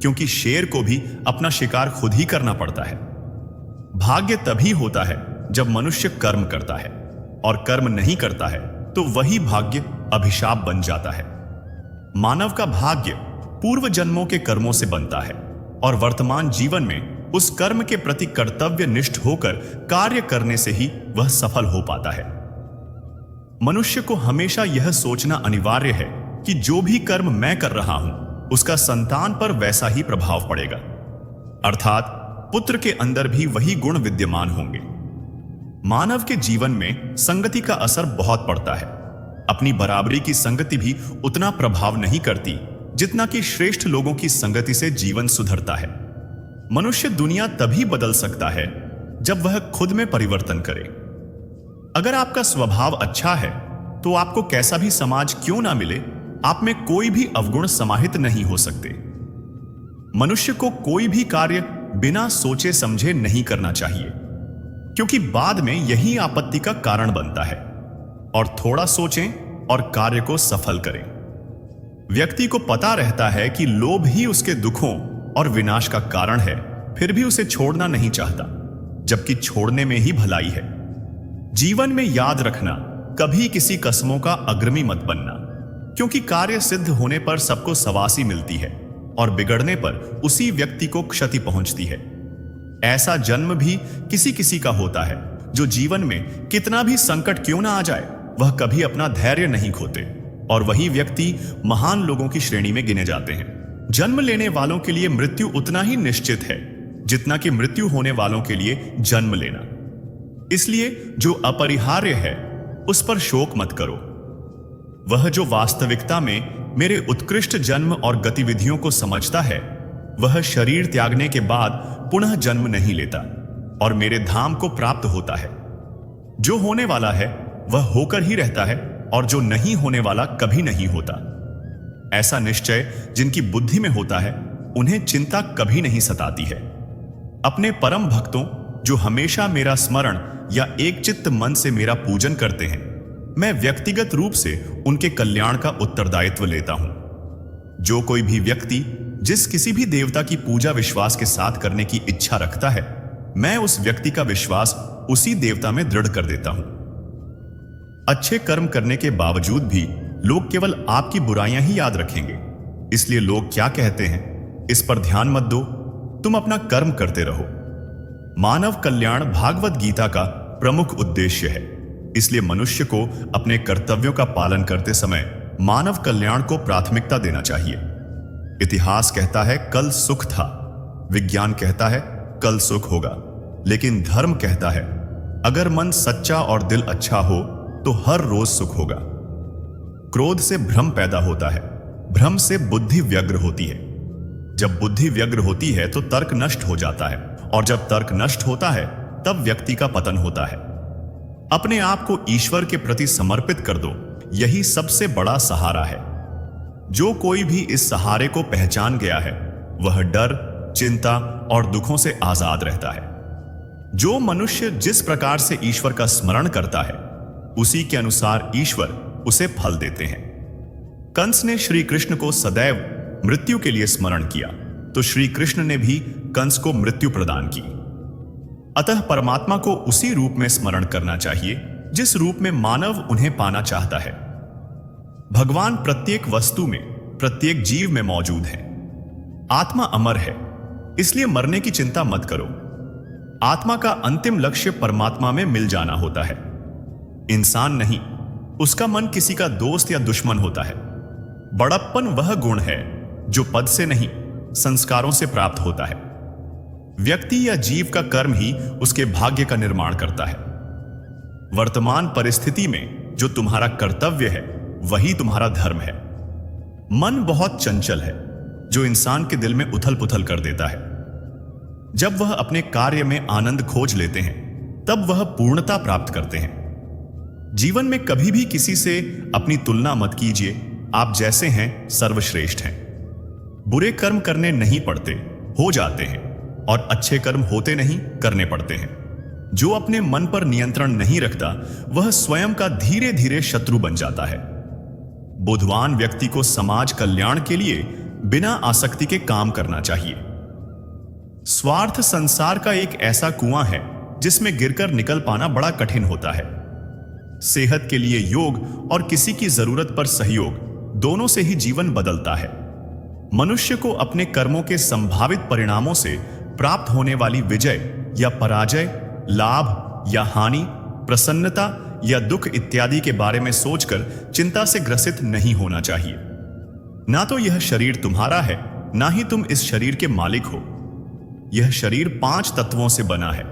क्योंकि शेर को भी अपना शिकार खुद ही करना पड़ता है। भाग्य तभी होता है जब मनुष्य कर्म करता है, और कर्म नहीं करता है तो वही भाग्य अभिशाप बन जाता है। मानव का भाग्य पूर्व जन्मों के कर्मों से बनता है और वर्तमान जीवन में उस कर्म के प्रति कर्तव्य निष्ठ होकर कार्य करने से ही वह सफल हो पाता है। मनुष्य को हमेशा यह सोचना अनिवार्य है कि जो भी कर्म मैं कर रहा हूं उसका संतान पर वैसा ही प्रभाव पड़ेगा, अर्थात पुत्र के अंदर भी वही गुण विद्यमान होंगे। मानव के जीवन में संगति का असर बहुत पड़ता है। अपनी बराबरी की संगति भी उतना प्रभाव नहीं करती जितना कि श्रेष्ठ लोगों की संगति से जीवन सुधरता है। मनुष्य दुनिया तभी बदल सकता है जब वह खुद में परिवर्तन करे। अगर आपका स्वभाव अच्छा है तो आपको कैसा भी समाज क्यों ना मिले, आप में कोई भी अवगुण समाहित नहीं हो सकते। मनुष्य को कोई भी कार्य बिना सोचे समझे नहीं करना चाहिए, क्योंकि बाद में यही आपत्ति का कारण बनता है। और थोड़ा सोचें और कार्य को सफल करें। व्यक्ति को पता रहता है कि लोभ ही उसके दुखों और विनाश का कारण है, फिर भी उसे छोड़ना नहीं चाहता, जबकि छोड़ने में ही भलाई है। जीवन में याद रखना, कभी किसी कस्मों का अग्रमी मत बनना, क्योंकि कार्य सिद्ध होने पर सबको सवासी मिलती है और बिगड़ने पर उसी व्यक्ति को क्षति पहुंचती है। ऐसा जन्म भी किसी किसी का होता है जो जीवन में कितना भी संकट क्यों ना आ जाए वह कभी अपना धैर्य नहीं खोते, और वही व्यक्ति महान लोगों की श्रेणी में गिने जाते हैं। जन्म लेने वालों के लिए मृत्यु उतना ही निश्चित है जितना कि मृत्यु होने वालों के लिए जन्म लेना। इसलिए जो अपरिहार्य है उस पर शोक मत करो। वह जो वास्तविकता में मेरे उत्कृष्ट जन्म और गतिविधियों को समझता है, वह शरीर त्यागने के बाद पुनः जन्म नहीं लेता और मेरे धाम को प्राप्त होता है। जो होने वाला है वह होकर ही रहता है, और जो नहीं होने वाला कभी नहीं होता। ऐसा निश्चय जिनकी बुद्धि में होता है उन्हें चिंता कभी नहीं सताती है। अपने परम भक्तों जो हमेशा मेरा स्मरण या एक चित्त मन से मेरा पूजन करते हैं, मैं व्यक्तिगत रूप से उनके कल्याण का उत्तरदायित्व लेता हूं। जो कोई भी व्यक्ति जिस किसी भी देवता की पूजा विश्वास के साथ करने की इच्छा रखता है, मैं उस व्यक्ति का विश्वास उसी देवता में दृढ़ कर देता हूं। अच्छे कर्म करने के बावजूद भी लोग केवल आपकी बुराइयां ही याद रखेंगे, इसलिए लोग क्या कहते हैं इस पर ध्यान मत दो, तुम अपना कर्म करते रहो। मानव कल्याण भागवत गीता का प्रमुख उद्देश्य है, इसलिए मनुष्य को अपने कर्तव्यों का पालन करते समय मानव कल्याण को प्राथमिकता देना चाहिए। इतिहास कहता है कल सुख था, विज्ञान कहता है कल सुख होगा, लेकिन धर्म कहता है अगर मन सच्चा और दिल अच्छा हो तो हर रोज सुख होगा। क्रोध से भ्रम पैदा होता है, भ्रम से बुद्धि व्यग्र होती है। जब बुद्धि व्यग्र होती है तो तर्क नष्ट हो जाता है, और जब तर्क नष्ट होता है तब व्यक्ति का पतन होता है। अपने आप को ईश्वर के प्रति समर्पित कर दो, यही सबसे बड़ा सहारा है। जो कोई भी इस सहारे को पहचान गया है वह डर, चिंता और दुखों से आजाद रहता है। जो मनुष्य जिस प्रकार से ईश्वर का स्मरण करता है उसी के अनुसार ईश्वर उसे फल देते हैं। कंस ने श्री कृष्ण को सदैव मृत्यु के लिए स्मरण किया, तो श्री कृष्ण ने भी कंस को मृत्यु प्रदान की। अतः परमात्मा को उसी रूप में स्मरण करना चाहिए जिस रूप में मानव उन्हें पाना चाहता है। भगवान प्रत्येक वस्तु में, प्रत्येक जीव में मौजूद है। आत्मा अमर है, इसलिए मरने की चिंता मत करो। आत्मा का अंतिम लक्ष्य परमात्मा में मिल जाना होता है, इंसान नहीं। उसका मन किसी का दोस्त या दुश्मन होता है। बड़प्पन वह गुण है जो पद से नहीं, संस्कारों से प्राप्त होता है। व्यक्ति या जीव का कर्म ही उसके भाग्य का निर्माण करता है। वर्तमान परिस्थिति में जो तुम्हारा कर्तव्य है वही तुम्हारा धर्म है। मन बहुत चंचल है जो इंसान के दिल में उथल पुथल कर देता है। जब वह अपने कार्य में आनंद खोज लेते हैं तब वह पूर्णता प्राप्त करते हैं। जीवन में कभी भी किसी से अपनी तुलना मत कीजिए, आप जैसे हैं सर्वश्रेष्ठ हैं। बुरे कर्म करने नहीं पड़ते, हो जाते हैं, और अच्छे कर्म होते नहीं, करने पड़ते हैं। जो अपने मन पर नियंत्रण नहीं रखता वह स्वयं का धीरे धीरे शत्रु बन जाता है। बुद्धिमान व्यक्ति को समाज कल्याण के लिए बिना आसक्ति के काम करना चाहिए। स्वार्थ संसार का एक ऐसा कुआं है जिसमें गिरकर निकल पाना बड़ा कठिन होता है। सेहत के लिए योग और किसी की जरूरत पर सहयोग, दोनों से ही जीवन बदलता है। मनुष्य को अपने कर्मों के संभावित परिणामों से प्राप्त होने वाली विजय या पराजय, लाभ या हानि, प्रसन्नता या दुख इत्यादि के बारे में सोचकर चिंता से ग्रसित नहीं होना चाहिए। ना तो यह शरीर तुम्हारा है, ना ही तुम इस शरीर के मालिक हो। यह शरीर 5 तत्वों से बना है: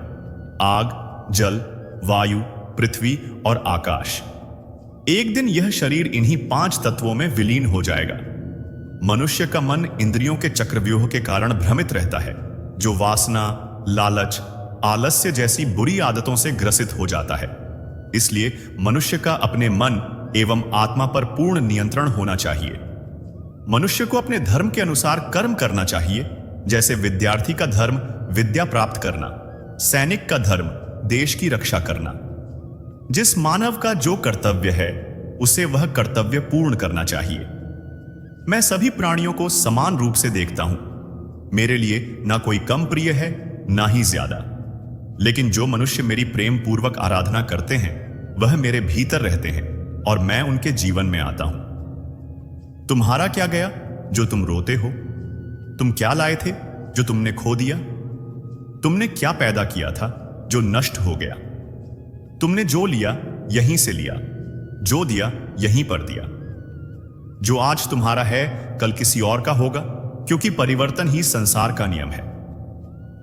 आग, जल, वायु, पृथ्वी और आकाश। एक दिन यह शरीर इन्हीं 5 तत्वों में विलीन हो जाएगा। मनुष्य का मन इंद्रियों के चक्रव्यूह के कारण भ्रमित रहता है, जो वासना, लालच, आलस्य जैसी बुरी आदतों से ग्रसित हो जाता है। इसलिए मनुष्य का अपने मन एवं आत्मा पर पूर्ण नियंत्रण होना चाहिए। मनुष्य को अपने धर्म के अनुसार कर्म करना चाहिए, जैसे विद्यार्थी का धर्म विद्या प्राप्त करना, सैनिक का धर्म देश की रक्षा करना। जिस मानव का जो कर्तव्य है उसे वह कर्तव्य पूर्ण करना चाहिए। मैं सभी प्राणियों को समान रूप से देखता हूं। मेरे लिए ना कोई कम प्रिय है ना ही ज्यादा। लेकिन जो मनुष्य मेरी प्रेम पूर्वक आराधना करते हैं वह मेरे भीतर रहते हैं और मैं उनके जीवन में आता हूं। तुम्हारा क्या गया जो तुम रोते हो? तुम क्या लाए थे जो तुमने खो दिया? तुमने क्या पैदा किया था जो नष्ट हो गया? तुमने जो लिया यहीं से लिया, जो दिया यहीं पर दिया। जो आज तुम्हारा है कल किसी और का होगा, क्योंकि परिवर्तन ही संसार का नियम है।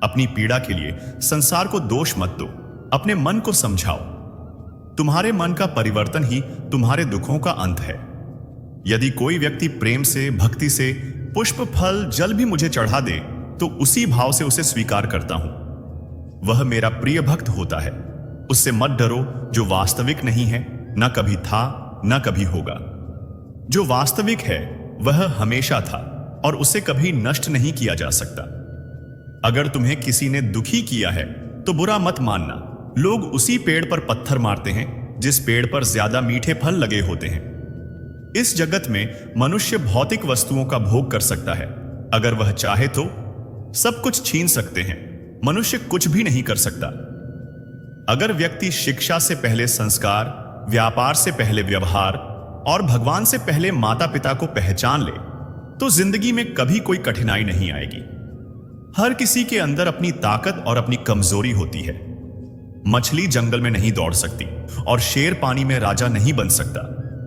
अपनी पीड़ा के लिए संसार को दोष मत दो, अपने मन को समझाओ। तुम्हारे मन का परिवर्तन ही तुम्हारे दुखों का अंत है। यदि कोई व्यक्ति प्रेम से, भक्ति से पुष्प, फल, जल भी मुझे चढ़ा दे तो उसी भाव से उसे स्वीकार करता हूं। वह मेरा प्रिय भक्त होता है। उससे मत डरो जो वास्तविक नहीं है, न कभी था न कभी होगा। जो वास्तविक है वह हमेशा था और उसे कभी नष्ट नहीं किया जा सकता। अगर तुम्हें किसी ने दुखी किया है तो बुरा मत मानना। लोग उसी पेड़ पर पत्थर मारते हैं जिस पेड़ पर ज्यादा मीठे फल लगे होते हैं। इस जगत में मनुष्य भौतिक वस्तुओं का भोग कर सकता है। अगर वह चाहे तो सब कुछ छीन सकते हैं। मनुष्य कुछ भी नहीं कर सकता। अगर व्यक्ति शिक्षा से पहले संस्कार, व्यापार से पहले व्यवहार और भगवान से पहले माता पिता को पहचान ले तो जिंदगी में कभी कोई कठिनाई नहीं आएगी। हर किसी के अंदर अपनी ताकत और अपनी कमजोरी होती है। मछली जंगल में नहीं दौड़ सकती और शेर पानी में राजा नहीं बन सकता।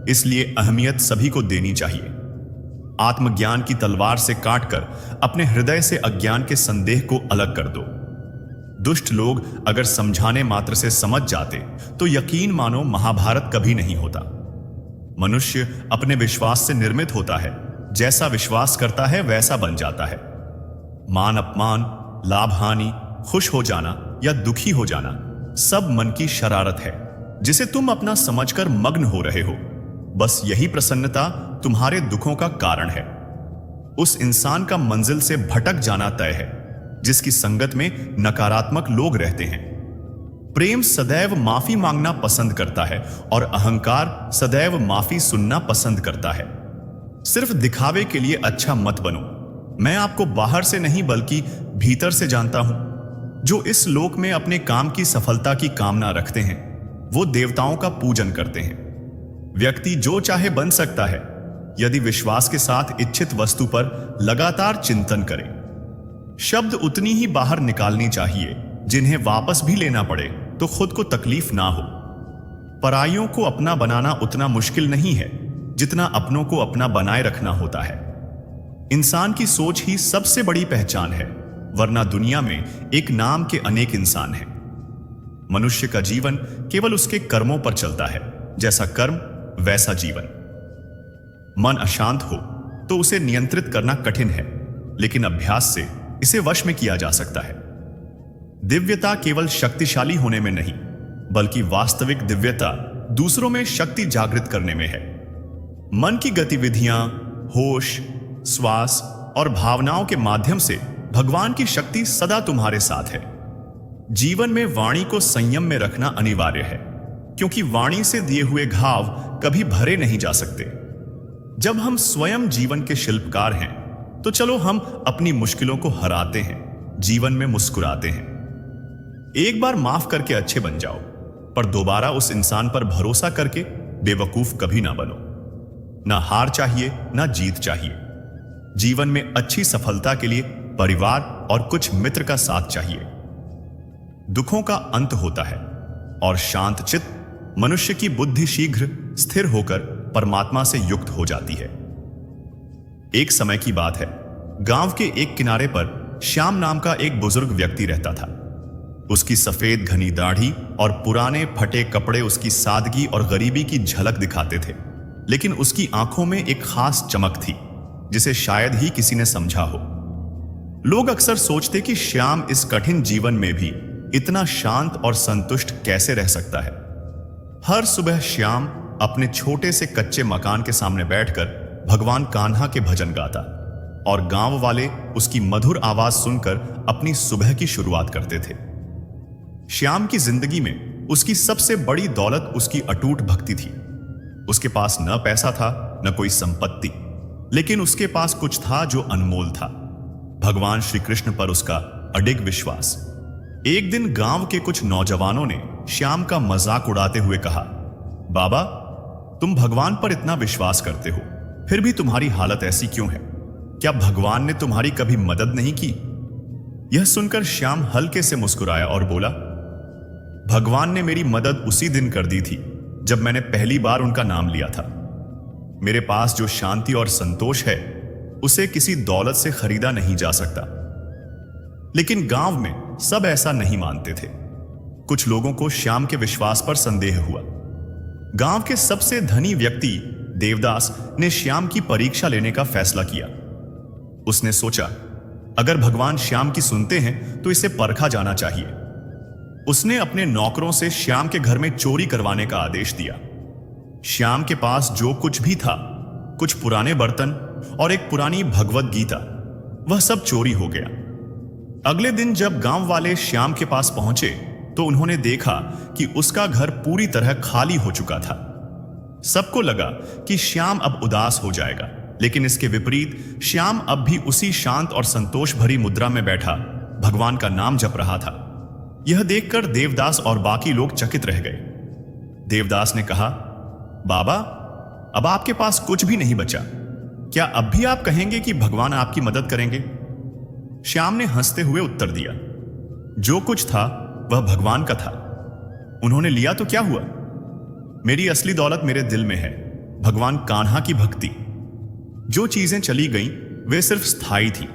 इसलिए अहमियत सभी को देनी चाहिए। आत्मज्ञान की तलवार से काटकर अपने हृदय से अज्ञान के संदेह को अलग कर दो। दुष्ट लोग अगर समझाने मात्र से समझ जाते तो यकीन मानो महाभारत कभी नहीं होता। मनुष्य अपने विश्वास से निर्मित होता है। जैसा विश्वास करता है वैसा बन जाता है। मान अपमान, लाभ हानि, खुश हो जाना या दुखी हो जाना सब मन की शरारत है, जिसे तुम अपना समझकर मग्न हो रहे हो। बस यही प्रसन्नता तुम्हारे दुखों का कारण है। उस इंसान का मंजिल से भटक जाना तय है जिसकी संगत में नकारात्मक लोग रहते हैं। प्रेम सदैव माफी मांगना पसंद करता है और अहंकार सदैव माफी सुनना पसंद करता है। सिर्फ दिखावे के लिए अच्छा मत बनो। मैं आपको बाहर से नहीं बल्कि भीतर से जानता हूं। जो इस लोक में अपने काम की सफलता की कामना रखते हैं वो देवताओं का पूजन करते हैं। व्यक्ति जो चाहे बन सकता है यदि विश्वास के साथ इच्छित वस्तु पर लगातार चिंतन करे। शब्द उतनी ही बाहर निकालनी चाहिए जिन्हें वापस भी लेना पड़े तो खुद को तकलीफ ना हो। पराइयों को अपना बनाना उतना मुश्किल नहीं है जितना अपनों को अपना बनाए रखना होता है। इंसान की सोच ही सबसे बड़ी पहचान है, वरना दुनिया में एक नाम के अनेक इंसान हैं। मनुष्य का जीवन केवल उसके कर्मों पर चलता है। जैसा कर्म वैसा जीवन। मन अशांत हो तो उसे नियंत्रित करना कठिन है, लेकिन अभ्यास से इसे वश में किया जा सकता है। दिव्यता केवल शक्तिशाली होने में नहीं, बल्कि वास्तविक दिव्यता दूसरों में शक्ति जागृत करने में है। मन की गतिविधियां, होश, श्वास और भावनाओं के माध्यम से भगवान की शक्ति सदा तुम्हारे साथ है। जीवन में वाणी को संयम में रखना अनिवार्य है, क्योंकि वाणी से दिए हुए घाव कभी भरे नहीं जा सकते। जब हम स्वयं जीवन के शिल्पकार हैं तो चलो हम अपनी मुश्किलों को हराते हैं, जीवन में मुस्कुराते हैं। एक बार माफ करके अच्छे बन जाओ, पर दोबारा उस इंसान पर भरोसा करके बेवकूफ कभी ना बनो। ना हार चाहिए ना जीत चाहिए। जीवन में अच्छी सफलता के लिए परिवार और कुछ मित्र का साथ चाहिए। दुखों का अंत होता है और शांत चित्त मनुष्य की बुद्धि शीघ्र स्थिर होकर परमात्मा से युक्त हो जाती है। एक समय की बात है, गांव के एक किनारे पर श्याम नाम का एक बुजुर्ग व्यक्ति रहता था। उसकी सफेद घनी दाढ़ी और पुराने फटे कपड़े उसकी सादगी और गरीबी की झलक दिखाते थे, लेकिन उसकी आंखों में एक खास चमक थी जिसे शायद ही किसी ने समझा हो। लोग अक्सर सोचते कि श्याम इस कठिन जीवन में भी इतना शांत और संतुष्ट कैसे रह सकता है। हर सुबह श्याम अपने छोटे से कच्चे मकान के सामने बैठकर भगवान कान्हा के भजन गाता और गांव वाले उसकी मधुर आवाज सुनकर अपनी सुबह की शुरुआत करते थे। श्याम की जिंदगी में उसकी सबसे बड़ी दौलत उसकी अटूट भक्ति थी। उसके पास न पैसा था न कोई संपत्ति, लेकिन उसके पास कुछ था जो अनमोल था, भगवान श्री कृष्ण पर उसका अडिग विश्वास। एक दिन गांव के कुछ नौजवानों ने श्याम का मजाक उड़ाते हुए कहा, बाबा, तुम भगवान पर इतना विश्वास करते हो, फिर भी तुम्हारी हालत ऐसी क्यों है? क्या भगवान ने तुम्हारी कभी मदद नहीं की? यह सुनकर श्याम हल्के से मुस्कुराया और बोला, भगवान ने मेरी मदद उसी दिन कर दी थी जब मैंने पहली बार उनका नाम लिया था। मेरे पास जो शांति और संतोष है उसे किसी दौलत से खरीदा नहीं जा सकता। लेकिन गांव में सब ऐसा नहीं मानते थे। कुछ लोगों को श्याम के विश्वास पर संदेह हुआ। गांव के सबसे धनी व्यक्ति देवदास ने श्याम की परीक्षा लेने का फैसला किया। उसने सोचा, अगर भगवान श्याम की सुनते हैं तो इसे परखा जाना चाहिए। उसने अपने नौकरों से श्याम के घर में चोरी करवाने का आदेश दिया। श्याम के पास जो कुछ भी था, कुछ पुराने बर्तन और एक पुरानी भगवत गीता, वह सब चोरी हो गया। अगले दिन जब गांव वाले श्याम के पास पहुंचे तो उन्होंने देखा कि उसका घर पूरी तरह खाली हो चुका था। सबको लगा कि श्याम अब उदास हो जाएगा, लेकिन इसके विपरीत श्याम अब भी उसी शांत और संतोष भरी मुद्रा में बैठा भगवान का नाम जप रहा था। यह देखकर देवदास और बाकी लोग चकित रह गए। देवदास ने कहा, बाबा, अब आपके पास कुछ भी नहीं बचा। क्या अब भी आप कहेंगे कि भगवान आपकी मदद करेंगे? श्याम ने हंसते हुए उत्तर दिया, जो कुछ था वह भगवान का था। उन्होंने लिया तो क्या हुआ? मेरी असली दौलत मेरे दिल में है, भगवान कान्हा की भक्ति। जो चीजें चली गईं वे सिर्फ स्थायी थी।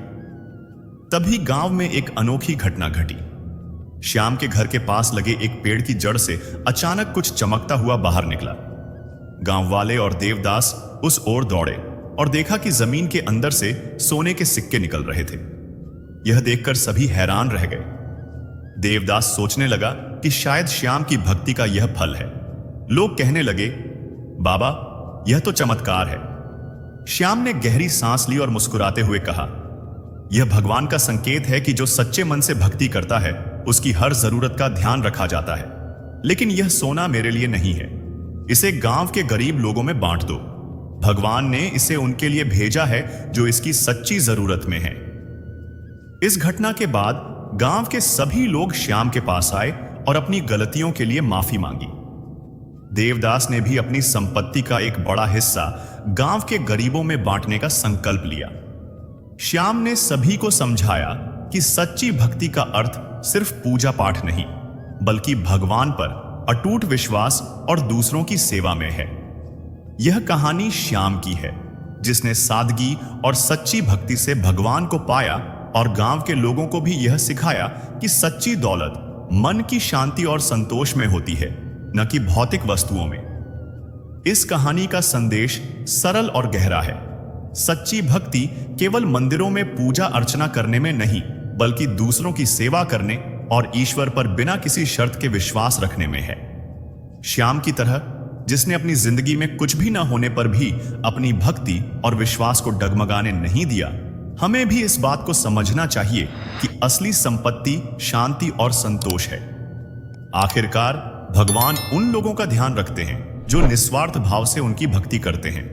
तभी गांव में एक अनोखी घटना घटी। श्याम के घर के पास लगे एक पेड़ की जड़ से अचानक कुछ चमकता हुआ बाहर निकला। गांव वाले और देवदास उस ओर दौड़े और देखा कि जमीन के अंदर से सोने के सिक्के निकल रहे थे। यह देखकर सभी हैरान रह गए। देवदास सोचने लगा कि शायद श्याम की भक्ति का यह फल है। लोग कहने लगे, बाबा, यह तो चमत्कार है। श्याम ने गहरी सांस ली और मुस्कुराते हुए कहा, यह भगवान का संकेत है कि जो सच्चे मन से भक्ति करता है उसकी हर जरूरत का ध्यान रखा जाता है। लेकिन यह सोना मेरे लिए नहीं है, इसे गांव के गरीब लोगों में बांट दो। भगवान ने इसे उनके लिए भेजा है जो इसकी सच्ची जरूरत में है। इस घटना के बाद गांव के सभी लोग श्याम के पास आए और अपनी गलतियों के लिए माफी मांगी। देवदास ने भी अपनी संपत्ति का एक बड़ा हिस्सा गांव के गरीबों में बांटने का संकल्प लिया। श्याम ने सभी को समझाया कि सच्ची भक्ति का अर्थ सिर्फ पूजा पाठ नहीं, बल्कि भगवान पर अटूट विश्वास और दूसरों की सेवा में है। यह कहानी श्याम की है, जिसने सादगी और सच्ची भक्ति से भगवान को पाया और गांव के लोगों को भी यह सिखाया कि सच्ची दौलत मन की शांति और संतोष में होती है, न कि भौतिक वस्तुओं में। इस कहानी का संदेश सरल और गहरा है। सच्ची भक्ति केवल मंदिरों में पूजा अर्चना करने में नहीं, बल्कि दूसरों की सेवा करने और ईश्वर पर बिना किसी शर्त के विश्वास रखने में है। श्याम की तरह, जिसने अपनी जिंदगी में कुछ भी न होने पर भी अपनी भक्ति और विश्वास को डगमगाने नहीं दिया, हमें भी इस बात को समझना चाहिए कि असली संपत्ति शांति और संतोष है। आखिरकार भगवान उन लोगों का ध्यान रखते हैं जो निस्वार्थ भाव से उनकी भक्ति करते हैं।